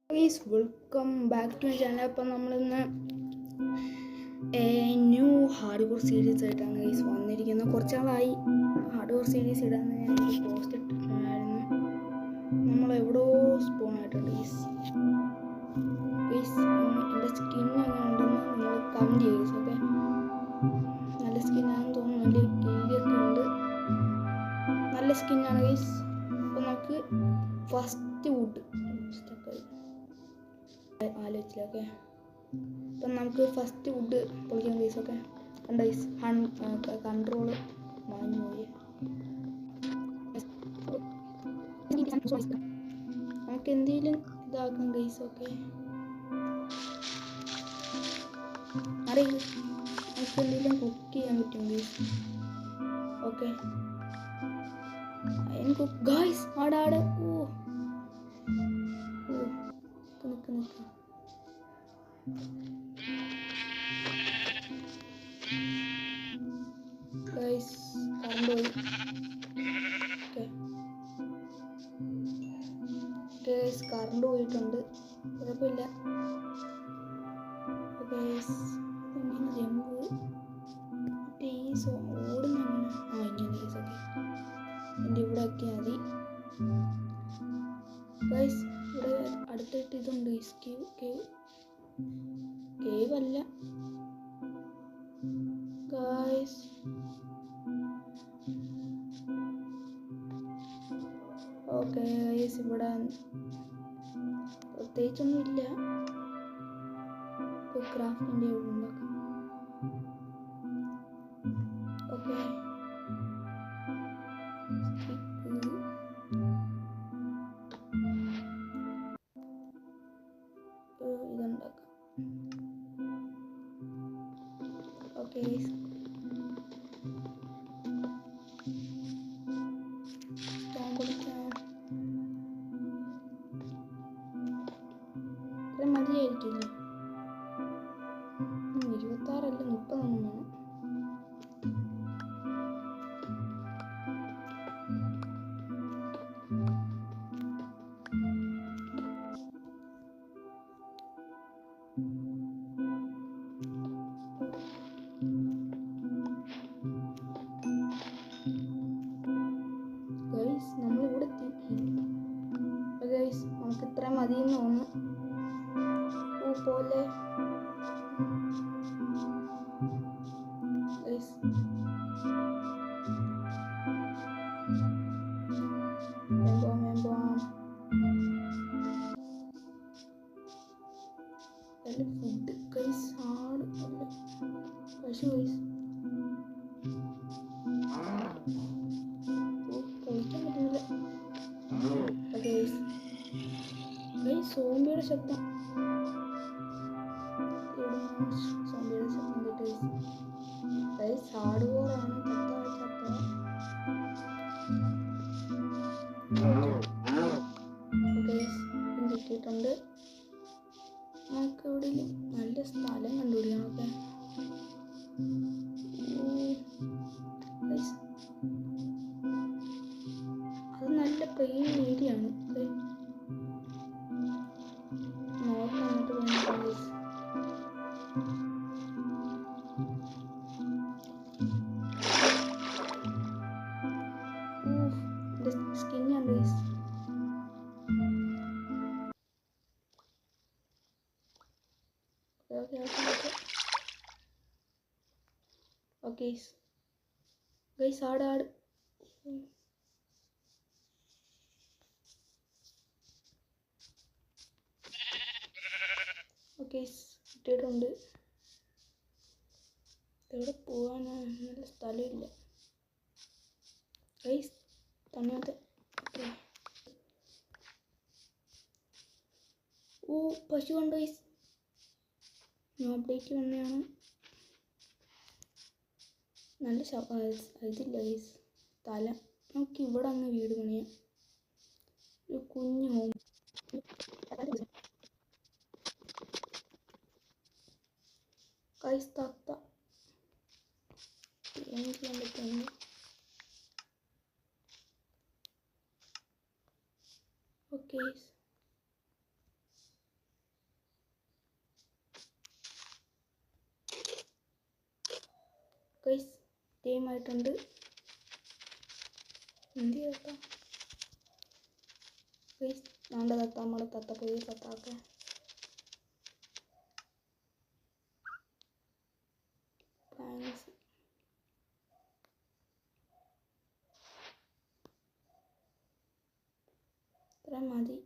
Guys, welcome back to my channel. അപ്പം നമ്മളിന്ന് new hardcore series ആയിട്ടാണ് guys വന്നിരിക്കുന്നത്. കുറച്ച് നാളായി ഹാർഡ് കോർ സീരീസ് ഇടാന്ന് ഞാൻ പോസ്റ്റ് ഇട്ടിട്ടുണ്ടായിരുന്നു. നമ്മളെവിടോ സ്പോൺ ആയിട്ടുണ്ട് ഗൈസ്. എൻ്റെ സ്കിൻ എങ്ങനെ ഉണ്ടെന്ന് നിങ്ങൾ കമൻറ്റ് ചെയ്യുക. ഓക്കെ, നല്ല സ്കിന്നാണെന്ന് തോന്നുന്നു. നല്ല കിഴിയൊക്കെ ഉണ്ട്, നല്ല സ്കിന്നാണ് ഗൈസ്. അപ്പം നമുക്ക് ഫസ്റ്റ് വുഡ് ആലോചിച്ചില്ല. ഓക്കെ, അപ്പം നമുക്ക് ഫസ്റ്റ് വുഡ് പൊളിക്കാൻ ഗൈസ്. ഓക്കെ, കണ്ട ഗൈസ്, കൺട്രോൾ മാഞ്ഞു പോയി. നമുക്ക് എന്തെങ്കിലും ഇതാക്കാം ഗൈസ്. ഓക്കെ, അറിയില്ല, നമുക്ക് എന്തെങ്കിലും കുക്ക് ചെയ്യാൻ പറ്റും ഗൈസ്. Okay, cook guys. ആടാട് നിൽക്ക് ഗൈസ്, കറണ്ട് പോയി. ഗൈസ്, കറണ്ട് പോയിട്ടുണ്ട്, കുഴപ്പമില്ല. ഗൈസ്, ഇങ്ങനെ ജമ്പ് ഓടുന്ന ഇങ്ങനെ ഗൈസ്. ഓക്കെ, എൻ്റെ ഇവിടെ ആക്കിയാൽ മതി ഗൈസ്. ഇവിടെ അടുത്തായിട്ട് ഇതുണ്ട് ഗൈസ്. കേവ് അല്ല ഗൈസ്. ഓക്കെ ഗൈസ്, ഇവിടെ പ്രത്യേകിച്ചൊന്നും ഇല്ല. ക്രാഫ്റ്റിൻ്റെ ഉണ്ടാക്കാം. ഓക്കെ, ഇതുണ്ടാക്കാം. ഓക്കെ, ഇത്ര മതിയായിരിക്കില്ല. 26 അല്ല 30 വേണം. ഗൈസ്, നമ്മളിവിടെ ഗൈസ്, നമുക്ക് ഇത്ര മതിയെന്ന് തോന്നുന്നു. പോലെ ഗൈസ്, ഫുഡ് ഗൈസ്. ആട് പശു ഗൈസ്. കഴിക്കാൻ പറ്റുന്നില്ല ഗൈസ്. ഗൈസ്, സോംബിയുടെ ശബ്ദം. സോംബിയുടെ ശബ്ദം കേട്ട് ഗൈസ്, ഹാർഡ് കോറാണ്. കിട്ടിയിട്ടുണ്ട്. നമുക്ക് ഇവിടെ നല്ല സ്ഥലം കണ്ടുപിടിക്കണം. ഓക്കെ, അത് നല്ല പ്ലെയിൻ ഏരിയ ആണ്. നോർത്ത് വന്നിട്ട് പോകുന്നത് സ്കിന്നാണ് ഗൈസ്. ഓക്കെ ഗൈസ്, ആട് ഓക്കെ കിട്ടിയിട്ടുണ്ട്. എവിടെ പോകാനാണ്, നല്ല സ്ഥലമില്ല ഗൈസ്. തന്നെയാത്ത പശു ഉണ്ട് ഗൈസ്. New update വന്നെയാണ്. നല്ല ഇതില്ല ഗൈസ്, തല. നമുക്ക് ഇവിടെ അങ്ങ് വീട് പണിയാം, ഒരു കുഞ്ഞു ഹോം. ഗൈസ്, തത്ത ചെയ്യാൻ പറ്റുന്നു. ഓക്കെ, ടൈം ആയിട്ടുണ്ട്. എന്ത് ചെയ്യട്ടോ ഗൈസ്? വേണ്ട തത്ത, നമ്മുടെ തത്ത പോയി തത്താക്കെ. താങ്ക്സ്. ഇത്ര മതി.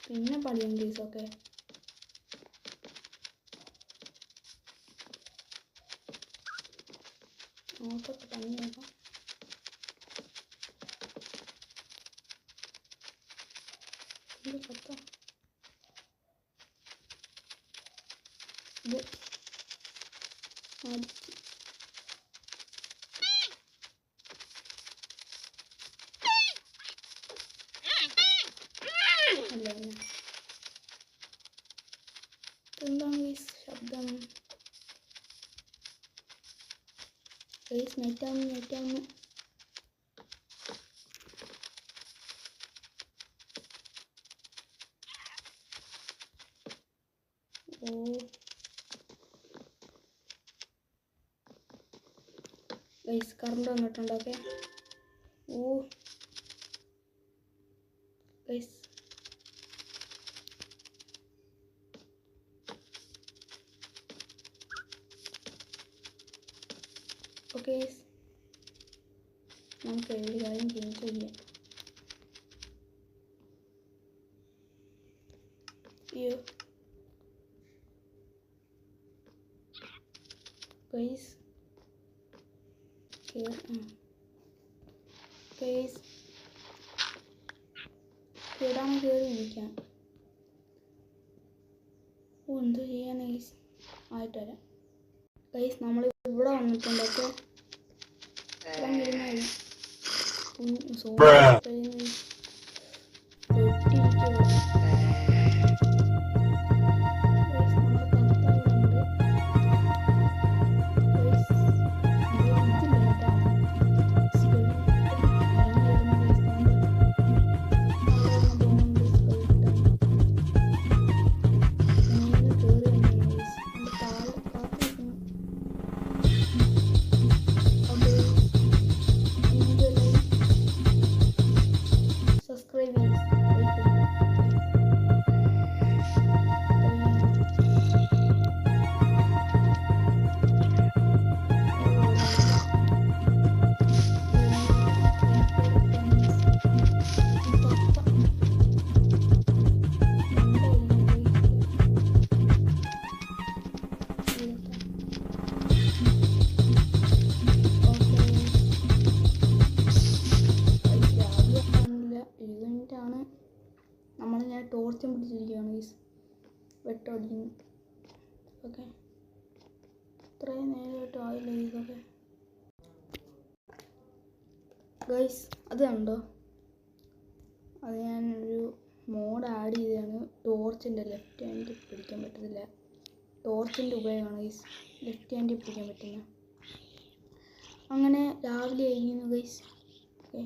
പിന്നെ പണിയും കേസൊക്കെ. നോക്കൊക്കെ പണി നോക്കാം. ഇത് പത്തോ ഇത് അടിച്ച് അല്ല എന്താണ് ഈ ശബ്ദം? നെറ്റാവുന്നു. ഓ ഗൈസ് കറണ്ട് വന്നിട്ടുണ്ട്. ഓക്കെ. ഓ ഗൈസ് ഓക്കെ നമുക്ക് ഒരു കാര്യം ചെയ്യാം. അയ്യോ ഗൈസ് കേടാണ് കയറിയിരിക്കാം. ഓ എന്ത് ചെയ്യാൻ ഗൈസ്? ആയിട്ട് വരാം ഗൈസ്. നമ്മൾ ഇവിടെ വന്നിട്ടുണ്ട്. ഒക്കെ ടോർച്ചും പിടിച്ചിരിക്കുകയാണ് ഗൈസ്. വെട്ടടിക്കുന്നു. ഓക്കെ ഇത്രയും നേരമായിട്ട് ആയില്ല ഗൈസൊക്കെ. ഗൈസ് അത് കണ്ടോ? അത് ഞാനൊരു മോഡ് ആഡ് ചെയ്തതാണ്. ടോർച്ചിൻ്റെ ലെഫ്റ്റ് ഹാൻഡിൽ പിടിക്കാൻ പറ്റത്തില്ല. ടോർച്ചിൻ്റെ ഉപയോഗമാണ് ഗൈസ് ലെഫ്റ്റ് ഹാൻഡിൽ പിടിക്കാൻ പറ്റുന്നത്. അങ്ങനെ രാവിലെ ആയിരുന്നു ഗൈസ്. ഓക്കെ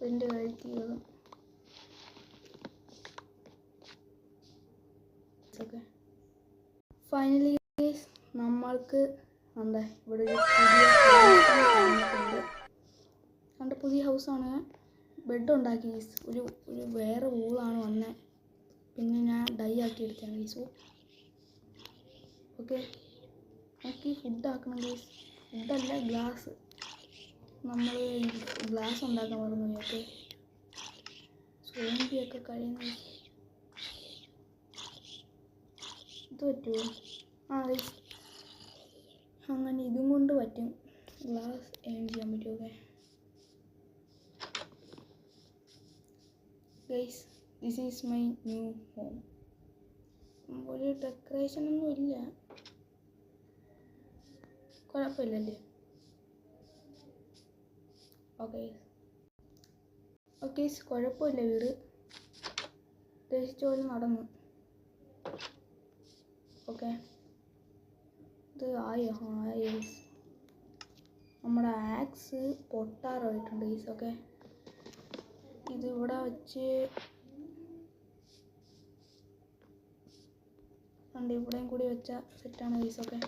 പ്രിൻ്റ് കഴിക്കുന്നത് ഓക്കെ. ഫൈനലി നമ്മൾക്ക് എന്താ ഇവിടെ ഒരു പുതിയ ഹൗസാണ്. ബെഡ് ഉണ്ടാക്കി ഗൈസ്. ഒരു വേറെ വൂളാണ് വന്നത്. പിന്നെ ഞാൻ ഡൈ ആക്കി എടുത്താണ് ഗൈസ്. ഓക്കെ, നമുക്ക് ഫുഡ് ആക്കണം ഗൈസ്. ഫുഡല്ല, ഗ്ലാസ്. നമ്മൾ ഗ്ലാസ് ഉണ്ടാക്കാൻ പറഞ്ഞു. ഓക്കെ, സോംബിയൊക്കെ കഴിയുന്ന ഇത് പറ്റുമോ? ആ ഗൈസ്, അങ്ങനെ ഇതും കൊണ്ട് പറ്റും ഗ്ലാസ് ഏൺ ചെയ്യാൻ പറ്റും. Okay guys, this is my new home. ഒരു ഡെക്കറേഷനൊന്നും ഇല്ല, കുഴപ്പമില്ലല്ലേ? ഓക്കെ ഓക്കെ, കുഴപ്പമില്ല. വീട് ഉദ്ദേശിച്ച പോലെ നടന്നു. ഓക്കെ, ഇത് ആയോ? നമ്മുടെ ആക്സ് പൊട്ടാറായിട്ടുണ്ട് ഗൈസ്. ഓക്കെ, ഇത് ഇവിടെ വെച്ച് കണ്ട് ഇവിടെയും കൂടി വെച്ച സെറ്റാണ് ഗൈസ്. ഓക്കെ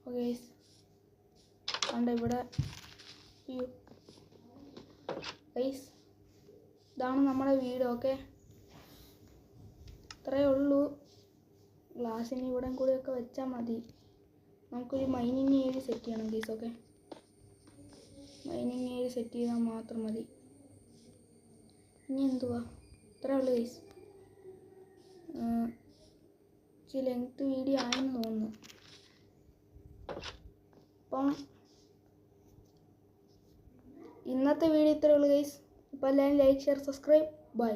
ഓക്കെ ഗൈസ്, കണ്ട ഇവിടെ ഗൈസ്, ഇതാണ് നമ്മുടെ വീട്. ഓക്കെ, ഇത്രയേ ഉള്ളൂ. ഗ്ലാസ്സിന് ഇവിടെ കൂടിയൊക്കെ വെച്ചാൽ മതി. നമുക്കൊരു മൈനിങ് ഏരിയ സെറ്റ് ചെയ്യണം guys. Okay, mining area set ചെയ്താൽ മാത്രം മതി. ഇനി എന്തുവാ, ഇത്രയേ ഉള്ളൂ ഗൈസ്. ഇച്ചിരി ലെങ്ത് വീഡിയോ ആയെന്ന് തോന്നുന്നു. അപ്പം ഇന്നത്തെ വീഡിയോ ഇത്രയേ ഉള്ളൂ ഗൈസ്. അപ്പോൾ എല്ലാവരും ലൈക്ക്, ഷെയർ, സബ്സ്ക്രൈബ്. ബൈ.